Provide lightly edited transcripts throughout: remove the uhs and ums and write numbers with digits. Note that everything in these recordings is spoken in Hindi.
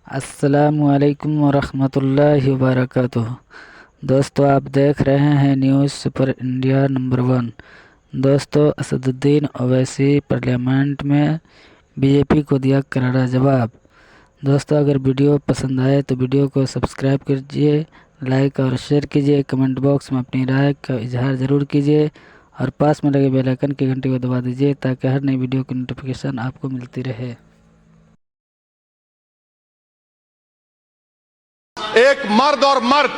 अस्सलामुअलैकुम वरहमतुल्लाहि वबरकातुह। दोस्तों, आप देख रहे हैं न्यूज़ सुपर इंडिया नंबर 1। दोस्तों, असदुद्दीन ओवैसी पार्लियामेंट में बीजेपी को दिया करारा जवाब। दोस्तों, अगर वीडियो पसंद आए तो वीडियो को सब्सक्राइब कीजिए, लाइक और शेयर कीजिए। कमेंट बॉक्स में अपनी राय का इजहार ज़रूर कीजिए और पास में लगे बेल आइकन की घंटी को दबा दीजिए ताकि हर नई वीडियो की नोटिफिकेशन आपको मिलती रहे। एक मर्द और मर्द,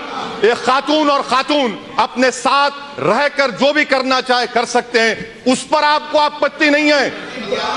एक खातून और खातून अपने साथ रहकर जो भी करना चाहे कर सकते हैं, उस पर आपको आपत्ति नहीं है।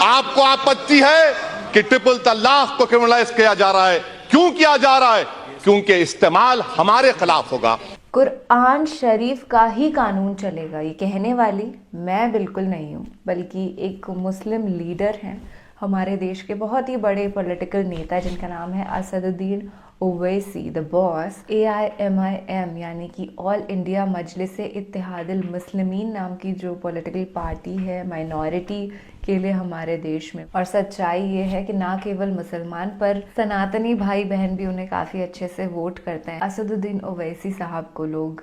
आपको आपत्ति है कि ट्रिपल तलाक को क्रिमिनलाइज किया जा रहा है। क्यों किया जा रहा है? क्योंकि इस्तेमाल हमारे खिलाफ होगा। कुरान शरीफ का ही कानून चलेगा, ये कहने वाली मैं बिल्कुल नहीं हूँ, बल्कि एक मुस्लिम लीडर हैं हमारे देश के, बहुत ही बड़े पॉलिटिकल नेता जिनका नाम है Asaduddin Owaisi the boss. AIMIM यानी कि ऑल इंडिया मजलिस इत्तेहादुल मुस्लिमीन नाम की जो पॉलिटिकल पार्टी है माइनॉरिटी के लिए हमारे देश में। और सच्चाई ये है कि ना केवल मुसलमान पर सनातनी भाई बहन भी उन्हें काफ़ी अच्छे से वोट करते हैं। असदुद्दीन ओवैसी साहब को लोग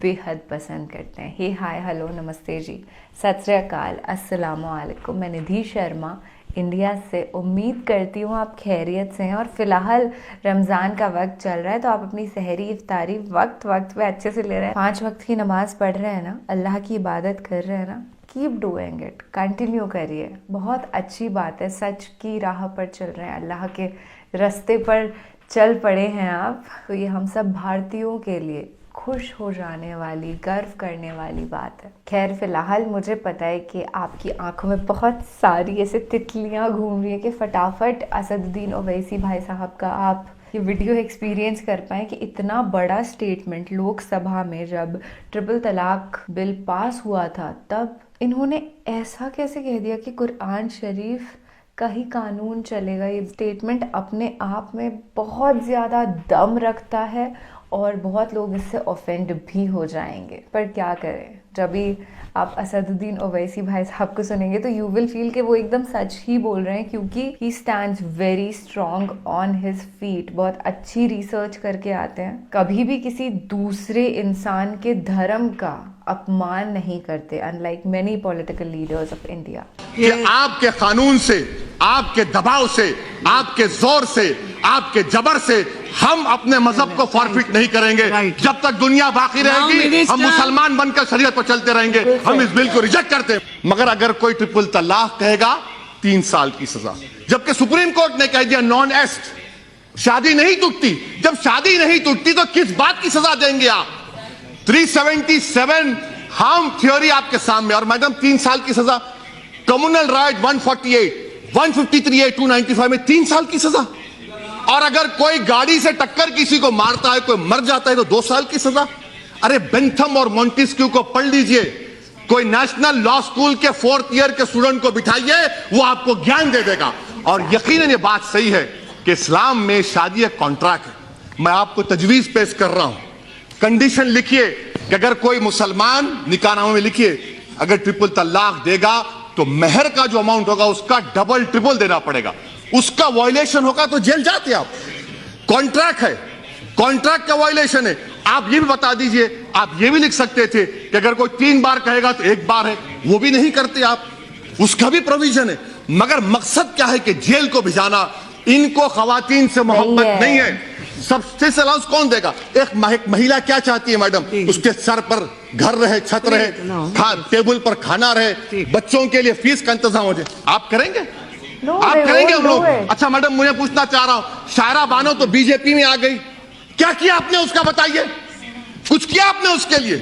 बेहद पसंद करते हैं। हे हाय हेलो नमस्ते जी, सत श्री अकाल, अस्सलाम वालेकुम। मैं निधि शर्मा इंडिया से। उम्मीद करती हूँ आप खैरियत से हैं। और फिलहाल रमज़ान का वक्त चल रहा है तो आप अपनी सहरी इफ्तारी वक्त पे अच्छे से ले रहे हैं, 5 वक्त की नमाज पढ़ रहे हैं ना, अल्लाह की इबादत कर रहे हैं ना। कीप डूइंग इट, कंटिन्यू करिए, बहुत अच्छी बात है। सच की राह पर चल रहे हैं, अल्लाह के रास्ते पर चल पड़े हैं आप, तो ये हम सब भारतीयों के लिए खुश हो जाने वाली, गर्व करने वाली बात है। खैर फिलहाल मुझे पता है कि आपकी आंखों में बहुत सारी ऐसे तितलियां घूम रही हैं कि फटाफट असदुद्दीन ओवैसी भाई साहब का आप ये वीडियो एक्सपीरियंस कर पाएँ कि इतना बड़ा स्टेटमेंट लोकसभा में जब ट्रिपल तलाक बिल पास हुआ था तब इन्होंने ऐसा कैसे कह दिया कि कुरान शरीफ का ही कानून चलेगा। ये स्टेटमेंट अपने आप में बहुत ज़्यादा दम रखता है और बहुत लोग इससे ऑफेंड भी हो जाएंगे। पर क्या करें, जब भी आप असदुद्दीन ओवैसी भाई साहब को सुनेंगे तो यू विल फील कि वो एकदम सच ही बोल रहे हैं, क्योंकि he stands very strong on his feet. बहुत अच्छी रिसर्च करके आते हैं, कभी भी किसी दूसरे इंसान के धर्म का अपमान नहीं करते, unlike many political leaders of India. कि आपके कानून से, आपके दबाव से, आपके जोर से, आपके जबर से हम अपने मजहब को फॉरफिट नहीं करेंगे। जब तक दुनिया बाकी रहेगी हम मुसलमान बनकर शरीयत पर चलते रहेंगे। हम इस बिल को रिजेक्ट करते हैं। मगर अगर कोई ट्रिपल तलाक कहेगा 3 साल की सजा, जबकि सुप्रीम कोर्ट ने कह दिया नॉन एस्ट, शादी नहीं टूटती। जब शादी नहीं टूटती तो किस बात की सजा देंगे आप? 377 हार्म थ्योरी आपके सामने, और मैडम 3 साल की सजा। कम्युनल राइट 148, 153A, 295 में 3 साल की सजा। और अगर कोई गाड़ी से टक्कर किसी को मारता है, कोई मर जाता है तो 2 साल की सजा। अरे बेंथम और मॉन्टेस्क्यू को पढ़ लीजिए, कोई नेशनल लॉ स्कूल के 4th ईयर के स्टूडेंट को बिठाइए, वो आपको ज्ञान दे देगा। और यकीनन ये बात सही है कि इस्लाम में शादी एक कॉन्ट्रैक्ट है। मैं आपको तजवीज पेश कर रहा हूं, कंडीशन लिखिए कि अगर कोई मुसलमान, निकाहनामे में लिखिए, अगर ट्रिपल तलाक देगा तो मेहर का जो अमाउंट होगा उसका डबल ट्रिपल देना पड़ेगा। उसका वायलेशन होगा तो जेल जाते आप। कॉन्ट्रैक्ट है, कॉन्ट्रैक्ट का वायलेशन है। आप ये भी बता दीजिए, आप ये भी लिख सकते थे कि अगर कोई 3 बार कहेगा तो 1 बार है, वो भी नहीं करते आप, उसका भी प्रोविजन है। मगर मकसद क्या है कि जेल को भिजाना। इनको खवातीन से मोहब्बत नहीं है। सब्सिडी अलाउंस कौन देगा? एक महिला क्या चाहती है मैडम? उसके सर पर घर रहे, छत रहे, टेबल पर खाना रहे, बच्चों के लिए फीस का इंतजाम हो जाए। आप करेंगे? आप करेंगे हम लोग? अच्छा मैडम, मुझे पूछना चाह रहा हूं, शायरा बानो तो बीजेपी में आ गई, क्या किया आपने उसका? बताइए, कुछ किया आपने उसके लिए?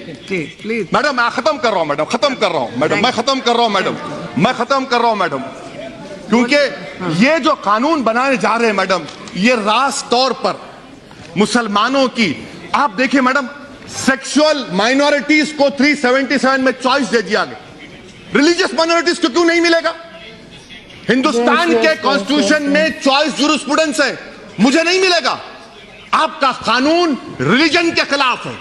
प्लीज मैडम, मैं खत्म कर रहा हूं मैडम, खत्म कर रहा हूं मैडम, मैं खत्म कर रहा हूं मैडम, मैं खत्म कर रहा हूं मैडम। क्योंकि ये जो कानून बनाने जा रहे हैं मैडम, ये रास तौर पर मुसलमानों की, आप देखिए मैडम, सेक्सुअल माइनॉरिटीज को 377 में चॉइस दे दिया गया। रिलीजियस माइनॉरिटीज को क्यों नहीं मिलेगा? हिंदुस्तान के कॉन्स्टिट्यूशन में चॉइस जूरिस्प्रूडेंस है, मुझे नहीं मिलेगा। आपका कानून रिलीजन के खिलाफ है।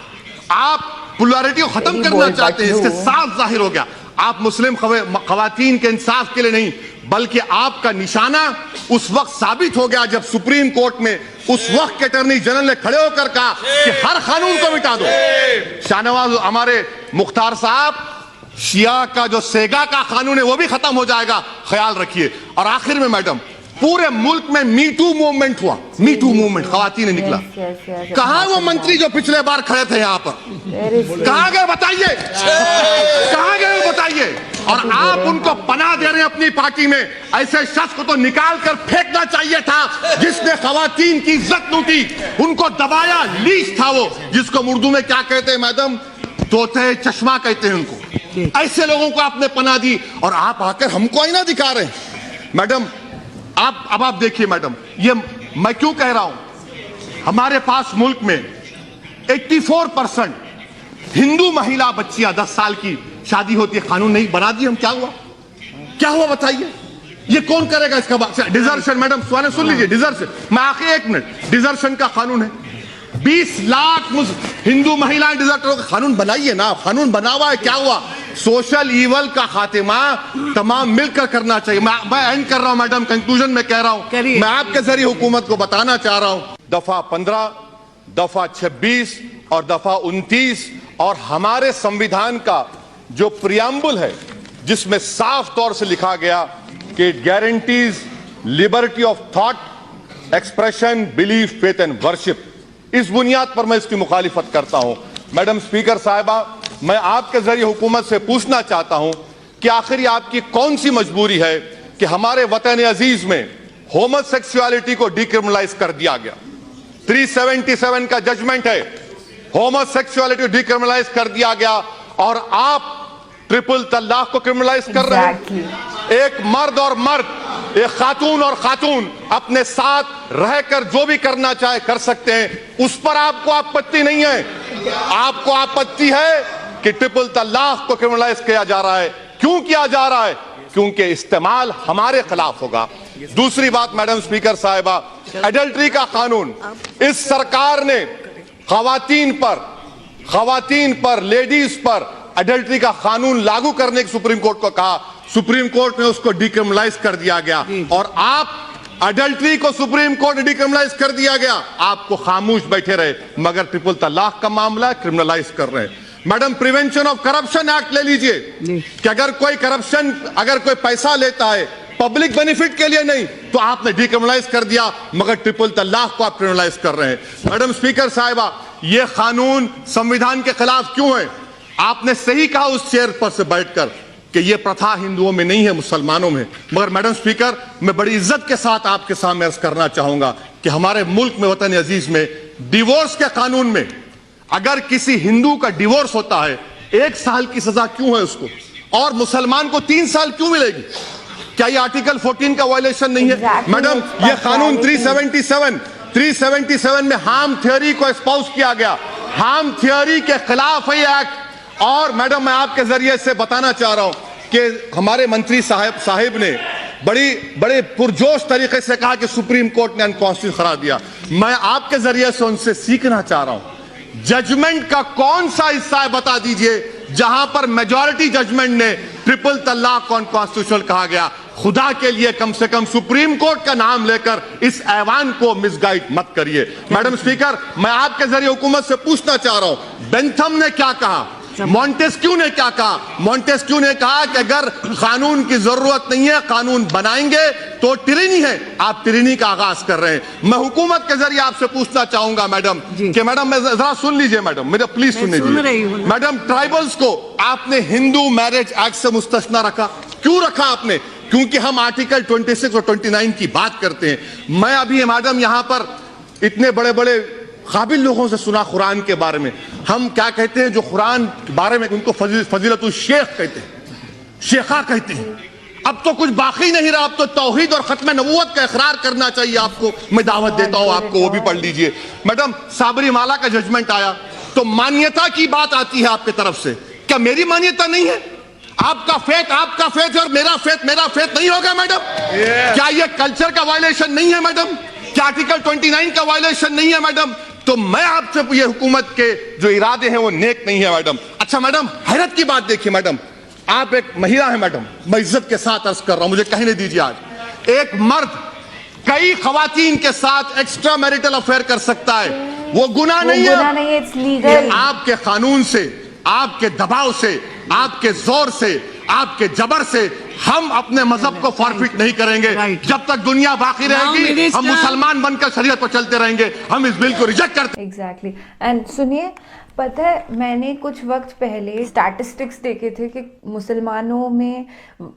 आप प्लुरलिटी को खत्म करना चाहते हैं, इससे साफ जाहिर हो गया। आप मुस्लिम खवातीन के इंसाफ के लिए नहीं बल्कि आपका निशाना उस वक्त साबित हो गया जब सुप्रीम कोर्ट में उस वक्त के अटॉर्नी जनरल ने खड़े होकर कहा कि हर कानून को मिटा दो। शाहनवाज हमारे मुख्तार साहब, शिया का जो सेगा का कानून है वो भी खत्म हो जाएगा, ख्याल रखिए। और आखिर में मैडम, पूरे मुल्क में मी टू मूवमेंट हुआ, मी टू मूवमेंट, खवातीन ने निकला। कहां वो मंत्री जो पिछले बार खड़े थे यहां पर, कहां गए बताइए, कहां गए बताइए। और आप उनको पनाह दे रहे हैं अपनी पार्टी में। ऐसे शख्स को तो निकाल कर फेंकना चाहिए था जिसने खवातीन की इज्जत लूटी, उनको दबाया, लीच था वो, जिसको उर्दू में क्या कहते हैं मैडम, तोते चश्मा कहते हैं उनको। ऐसे लोगों को आपने पनाह दी और आप आकर हमको आईना दिखा रहे हैं। मैडम अब आप देखिए मैडम, ये मैं क्यों कह रहा हूं, हमारे पास मुल्क में 84% हिंदू महिला बच्चियां 10 साल की शादी होती है, कानून नहीं बना दिए हम, क्या हुआ, क्या हुआ बताइए। ये कौन करेगा इसका? डिजर्शन मैडम सुन लीजिए, डिजर्शन, मैं आखिर 1 मिनट, डिजर्शन का कानून है, 20 लाख हिंदू महिलाएं डिजर्टरों का कानून बनाइए ना, कानून बना हुआ है, क्या हुआ। सोशल ईवल का खात्मा तमाम मिलकर करना चाहिए। मैं एंड कर रहा हूं मैडम, कंक्लूजन में कह रहा हूं, मैं आपके जरिए हुकूमत को बताना चाह रहा हूं, दफा 15, दफा 26 और दफा 29 और हमारे संविधान का जो प्रियम्बल है जिसमें साफ तौर से लिखा गया कि it guarantees liberty of thought, expression, belief, faith and worship, इस बुनियाद पर मैं इसकी मुखालिफत करता हूं। मैडम स्पीकर साहिबा, मैं आपके जरिए हुकूमत से पूछना चाहता हूं कि आखिर आपकी कौन सी मजबूरी है कि हमारे वतन अजीज में होमोसेक्सुअलिटी को डिक्रिमिनलाइज कर दिया गया। 377 का जजमेंट है, होमोसेक्सुअलिटी को डिक्रिमिनलाइज कर दिया गया और आप ट्रिपल तलाक को क्रिमिनलाइज कर रहे हैं। एक मर्द और मर्द, एक खातून और खातून अपने साथ रहकर जो भी करना चाहे कर सकते हैं, उस पर आपको आपत्ति नहीं है। आपको आपत्ति है कि ट्रिपल तलाक को क्रिमिनलाइज किया जा रहा है। क्यों किया जा रहा है? क्योंकि इस्तेमाल हमारे खिलाफ होगा। दूसरी बात मैडम स्पीकर साहिबा, एडल्ट्री का कानून, इस सरकार ने खवातीन पर, लेडीज पर एडल्ट्री का कानून लागू करने की सुप्रीम कोर्ट को कहा, सुप्रीम कोर्ट ने उसको डिक्रिमिनलाइज कर दिया गया और आप एडल्ट्री को सुप्रीम कोर्ट ने डिक्रिमिनलाइज कर दिया गया, आपको खामोश बैठे रहे, मगर ट्रिपल तलाक का मामला क्रिमिनलाइज कर रहे हैं। Madam prevention of corruption act ले लीजिए कि अगर कोई पैसा लेता है पब्लिक बेनिफिट के लिए नहीं तो आपने डिक्रिमिनलाइज कर दिया, मगर ट्रिपल तलाक को आप क्रिमिनलाइज कर रहे हैं। मैडम स्पीकर साहिबा, यह कानून संविधान के खिलाफ क्यों है? आपने सही कहा उस चेयर पर से बैठकर कि यह प्रथा हिंदुओं में नहीं है, मुसलमानों में। मगर मैडम स्पीकर, मैं बड़ी इज्जत के साथ आपके सामने अर्ज करना चाहूंगा कि हमारे मुल्क में, वतन अजीज में, डिवोर्स के कानून में अगर किसी हिंदू का डिवोर्स होता है 1 साल की सजा क्यों है उसको, और मुसलमान को 3 साल क्यों मिलेगी? क्या ये आर्टिकल 14 का वायलेशन नहीं है? मैडम, ये कानून 377 में हार्म थ्योरी को एस्पाउस किया गया, हार्म थ्योरी के खिलाफ है ये एक्ट। और मैडम, मैं आपके जरिए से बताना चाह रहा हूं कि हमारे मंत्री साहिब ने बड़े पुरजोश तरीके से कहा कि सुप्रीम कोर्ट ने अनकॉन्स्टिट्यूशनल करार दिया। मैं आपके जरिए से उनसे सीखना चाह रहा हूं, जजमेंट का कौन सा हिस्सा है बता दीजिए जहां पर मेजॉरिटी जजमेंट ने ट्रिपल तलाक को अनकॉन्स्टिट्यूशनल कहा गया। खुदा के लिए कम से कम सुप्रीम कोर्ट का नाम लेकर इस ऐवान को मिसगाइड मत करिए। मैडम स्पीकर, मैं आपके जरिए हुकूमत से पूछना चाह रहा हूं, बेंथम ने क्या कहा, मॉन्टेस्क्यू ने क्या कहा? मॉन्टेस्क्यू ने कहा कि अगर कानून की जरूरत नहीं है, कानून बनाएंगे तो टिरनी है, आप टिरनी का आगाज कर रहे हैं। मैं हुकूमत के जरिए आपसे पूछना चाहूंगा मैडम कि मैडम, मैं जरा सुन लीजिए मैडम, मेरा प्लीज सुन लीजिए मैडम। ट्राइबल्स को आपने हिंदू मैरिज एक्ट से मुस्तस्ना रखा, क्यों रखा आपने? क्योंकि हम आर्टिकल 26 और 29 की बात करते हैं। मैं अभी मैडम यहां पर इतने बड़े बड़े काबिल लोगों से सुना कुरान के बारे में, हम क्या कहते हैं जो कुरान के बारे में उनको फजीलतुल शेख कहते हैं, शेखा कहते हैं। अब तो कुछ बाकी नहीं रहा, अब तो तौहीद और खत्म नबूवत का इकरार करना चाहिए आपको। मैं दावत देता हूं आपको, वो भी पढ़ लीजिए। मैडम, साबरीमाला का जजमेंट आया तो मान्यता की बात आती है आपकी तरफ से, क्या मेरी मान्यता नहीं है? आपका फेथ और मेरा फेथ नहीं होगा मैडम? क्या यह कल्चर का वायलेशन नहीं है मैडम? क्या आर्टिकल 29 का वायलेशन नहीं है मैडम? तो मैं आपसे, ये हुकूमत के जो इरादे हैं वो नेक नहीं है मैडम। अच्छा मैडम, हैरत की बात देखिए मैडम, आप एक महिला हैं मैडम, मैं इज्जत के साथ अर्ज कर रहा हूं, मुझे कहने दीजिए। आज एक मर्द कई खवातीन के साथ एक्स्ट्रा मैरिटल अफेयर कर सकता है, वो गुनाह नहीं है। गुनाह नहीं है, इट्स लीगल। आपके कानून से, आपके दबाव से, आपके जोर से, आपके जबर से हम अपने मजहब को फॉरफिट नहीं करेंगे। जब तक दुनिया बाकी रहेगी हम मुसलमान बनकर शरीयत पर चलते रहेंगे। हम इस बिल को रिजेक्ट करते। एग्जैक्टली। एंड सुनिए, पता है मैंने कुछ वक्त पहले स्टैटिस्टिक्स देखे थे कि मुसलमानों में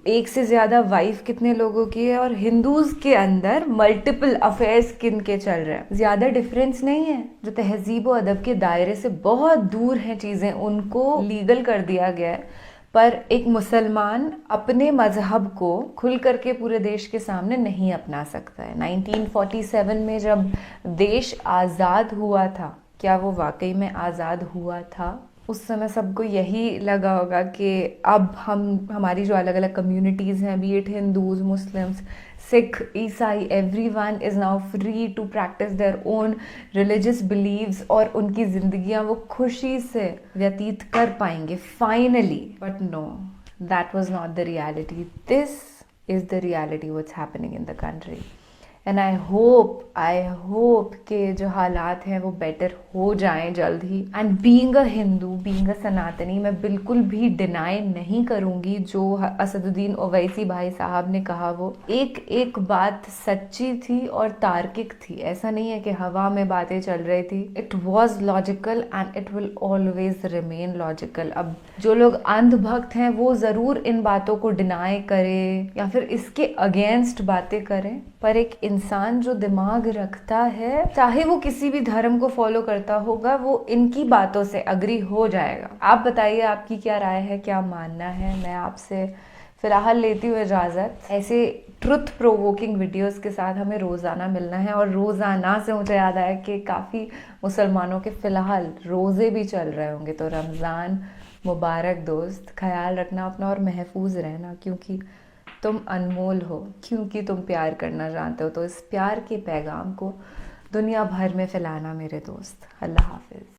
एक से ज़्यादा वाइफ कितने लोगों की है और हिंदूज़ के अंदर मल्टीपल अफेयर्स किन के चल रहे हैं। ज़्यादा डिफरेंस नहीं है। जो तहजीब व अदब के दायरे से बहुत दूर हैं चीज़ें, उनको लीगल कर दिया गया है। पर एक मुसलमान अपने मजहब को खुल करके पूरे देश के सामने नहीं अपना सकता है। 1947 में जब देश आज़ाद हुआ था, क्या वो वाकई में आज़ाद हुआ था? उस समय सबको यही लगा होगा कि अब हमारी जो अलग अलग कम्युनिटीज़ हैं, be it Hindus, Muslims, Sikh, ईसाई, everyone is now free to practice their own religious believes और उनकी ज़िंदगियां वो खुशी से व्यतीत कर पाएंगे finally. But no, that was not the reality. This is the reality what's happening in the country. And I hope कि जो हालात हैं वो बेटर हो जाएं जल्द ही। And being a Hindu, being a Sanatani, मैं बिल्कुल भी डिनाई नहीं करूँगी जो असदुद्दीन ओवैसी भाई साहब ने कहा। वो एक बात सच्ची थी और तार्किक थी। ऐसा नहीं है कि हवा में बातें चल रही थी। It was logical and it will always remain logical. अब जो लोग अंधभक्त हैं वो ज़रूर इन बातों को डिनाई करें या फिर इसके अगेंस्ट बातें करें, पर एक इंसान जो दिमाग रखता है, चाहे वो किसी भी धर्म को फॉलो करता होगा, वो इनकी बातों से अग्री हो जाएगा। आप बताइए आपकी क्या राय है, क्या मानना है? मैं आपसे फिलहाल लेती हूँ इजाज़त। ऐसे ट्रुथ प्रोवोकिंग वीडियोस के साथ हमें रोज़ाना मिलना है। और रोज़ाना से मुझे याद आया कि काफ़ी मुसलमानों के फ़िलहाल रोज़े भी चल रहे होंगे, तो रमज़ान मुबारक दोस्त। ख्याल रखना अपना और महफूज रहना, क्योंकि तुम अनमोल हो, क्योंकि तुम प्यार करना जानते हो। तो इस प्यार के पैगाम को दुनिया भर में फैलाना मेरे दोस्त। अल्लाह हाफिज़।